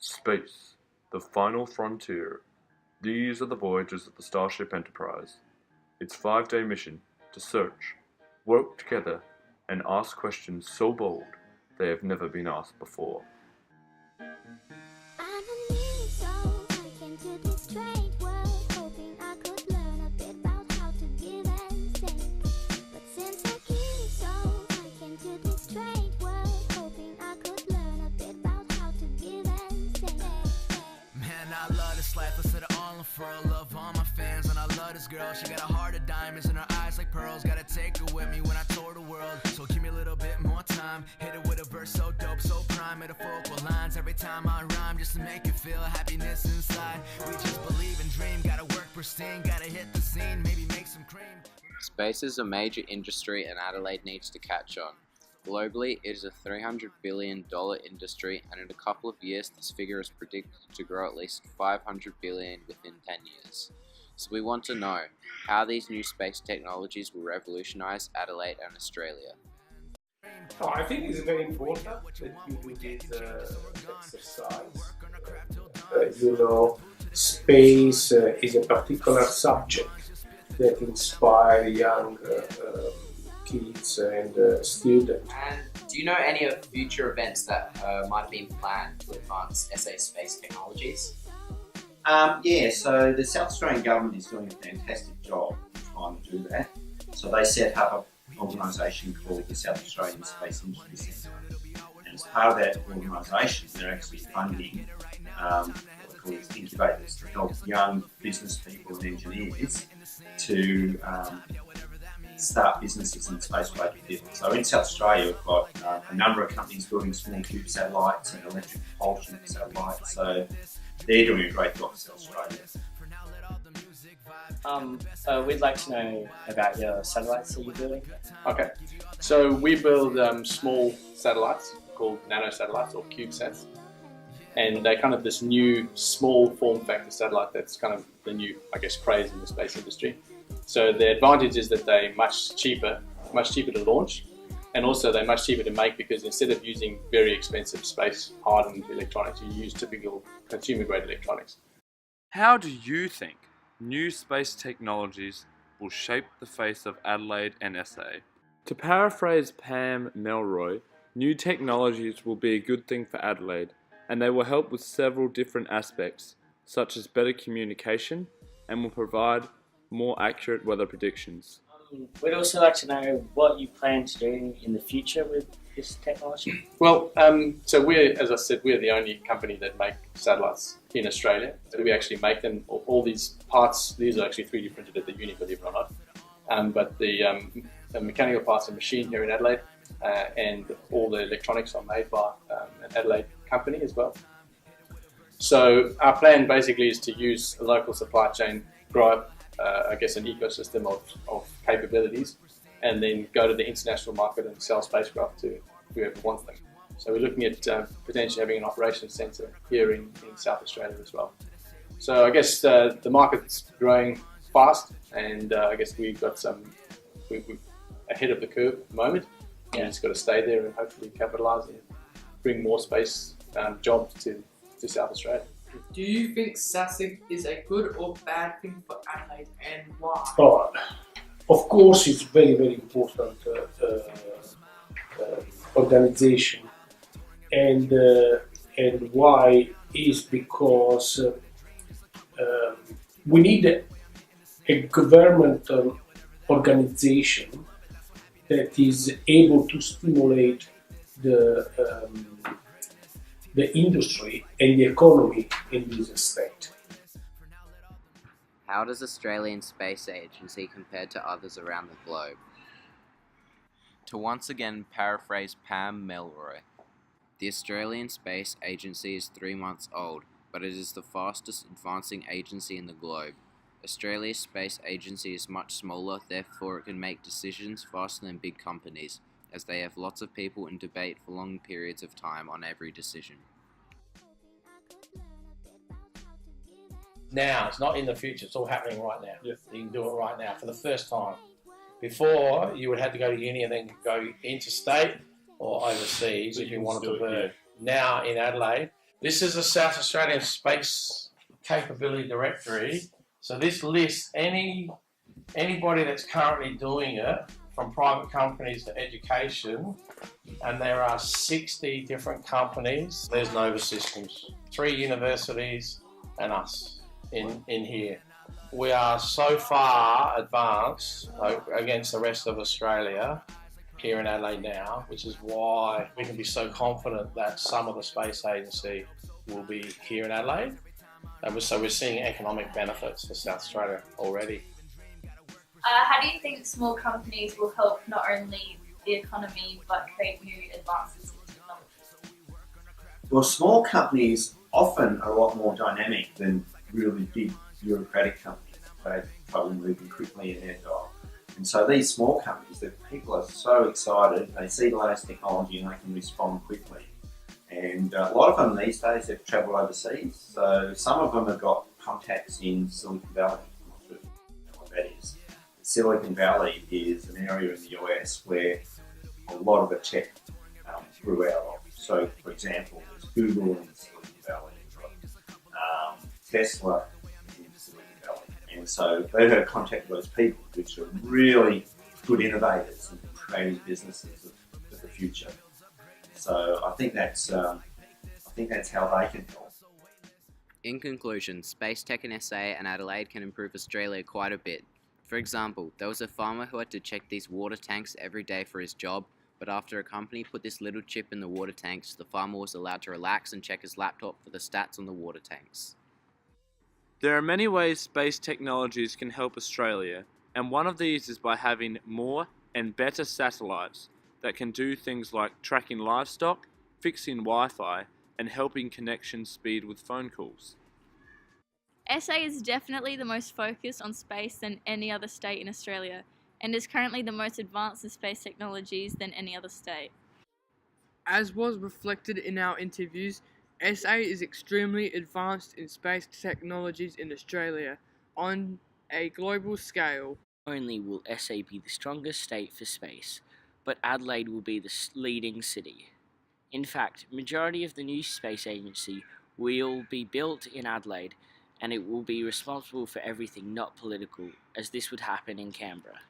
Space, the final frontier. These are the voyages of the Starship Enterprise. Its 5-day mission to search, work together, and ask questions so bold they have never been asked before. Life, I said it all for a love all my fans, and I love this girl. She got a heart of diamonds and her eyes like pearls. Gotta take her with me when I tour the world. So give me a little bit more time. Hit it with a verse so dope, so prime. Metaphorical lines every time I rhyme, just to make you feel happiness inside. We just believe and dream. Gotta work pristine, gotta hit the scene, maybe make some cream. Space is a major industry and Adelaide needs to catch on. Globally, it is a $300 billion industry, and in a couple of years this figure is predicted to grow at least $500 billion within 10 years. So we want to know how these new space technologies will revolutionise Adelaide and Australia. I think it's very important that you do this exercise. Space is a particular subject that inspires young kids and students. And do you know any of future events that might be planned to advance SA space technologies? Yeah, so the South Australian government is doing a fantastic job trying to do that. So they set up an organisation called the South Australian Space Industry Centre. And as part of that organisation, they're actually funding what they call incubators to help young business people and engineers to start businesses in the space-related field. So in South Australia, we've got a number of companies building small cube satellites and electric propulsion satellites. So they're doing a great job in South Australia. We'd like to know about your satellites that you're building. Okay, so we build small satellites called nanosatellites or CubeSats, and they're kind of this new small form factor satellite that's kind of the new, I guess, craze in the space industry. So the advantage is that they're much cheaper to launch, and also they're much cheaper to make because instead of using very expensive space-hardened electronics, you use typical consumer-grade electronics. How do you think new space technologies will shape the face of Adelaide and SA? To paraphrase Pam Melroy, new technologies will be a good thing for Adelaide, and they will help with several different aspects, such as better communication, and will provide more accurate weather predictions. We'd also like to know what you plan to do in the future with this technology. Well, so as I said, we're the only company that make satellites in Australia. So we actually make them, all these parts, these are actually 3D printed at the uni, believe it or not. But the mechanical parts are machined here in Adelaide, and all the electronics are made by an Adelaide company as well. So our plan basically is to use a local supply chain, grow up I guess an ecosystem of capabilities, and then go to the international market and sell spacecraft to whoever wants them. So we're looking at potentially having an operations centre here in South Australia as well. So I guess the market's growing fast, and I guess we've got we're ahead of the curve at the moment. Yeah. You just got to stay there and hopefully capitalise and bring more space jobs to South Australia. Do you think SASIC is a good or bad thing for Adelaide, and why? Of course, it's very, very important organization, and why is because we need a governmental organization that is able to stimulate the industry and the economy in this aspect. How does Australian Space Agency compare to others around the globe? To once again paraphrase Pam Melroy, the Australian Space Agency is 3 months old, but it is the fastest advancing agency in the globe. Australia's space agency is much smaller, therefore it can make decisions faster than big companies, as they have lots of people in debate for long periods of time on every decision. Now, it's not in the future, it's all happening right now. Yes. You can do it right now for the first time. Before, you would have to go to uni and then go interstate or overseas if you wanted to work. Now in Adelaide, This is the South Australian Space Capability Directory. So this lists anybody that's currently doing it, from private companies to education, and there are 60 different companies. There's Nova Systems, 3 universities, and us in here. We are so far advanced against the rest of Australia here in Adelaide now, which is why we can be so confident that some of the space agency will be here in Adelaide. And so we're seeing economic benefits for South Australia already. How do you think small companies will help not only the economy but create new advances in technology? Well, small companies often are a lot more dynamic than really big bureaucratic companies. They probably moving quickly in their job. And so these small companies, the people are so excited, they see the latest technology and they can respond quickly. And a lot of them these days have travelled overseas. So some of them have got contacts in Silicon Valley. I'm not sure if you know what that is. Silicon Valley is an area in the US where a lot of the tech grew out of. So, for example, there's Google in Silicon Valley, Tesla in Silicon Valley. And so they've had contact with those people, which are really good innovators and creative businesses of the future. So I think that's how they can help. In conclusion, Space Tech in SA and Adelaide can improve Australia quite a bit. For example, there was a farmer who had to check these water tanks every day for his job, but after a company put this little chip in the water tanks, the farmer was allowed to relax and check his laptop for the stats on the water tanks. There are many ways space technologies can help Australia, and one of these is by having more and better satellites that can do things like tracking livestock, fixing Wi-Fi, and helping connection speed with phone calls. SA is definitely the most focused on space than any other state in Australia, and is currently the most advanced in space technologies than any other state. As was reflected in our interviews, SA is extremely advanced in space technologies in Australia on a global scale. Not only will SA be the strongest state for space, but Adelaide will be the leading city. In fact, majority of the new space agency will be built in Adelaide, and it will be responsible for everything not political, as this would happen in Canberra.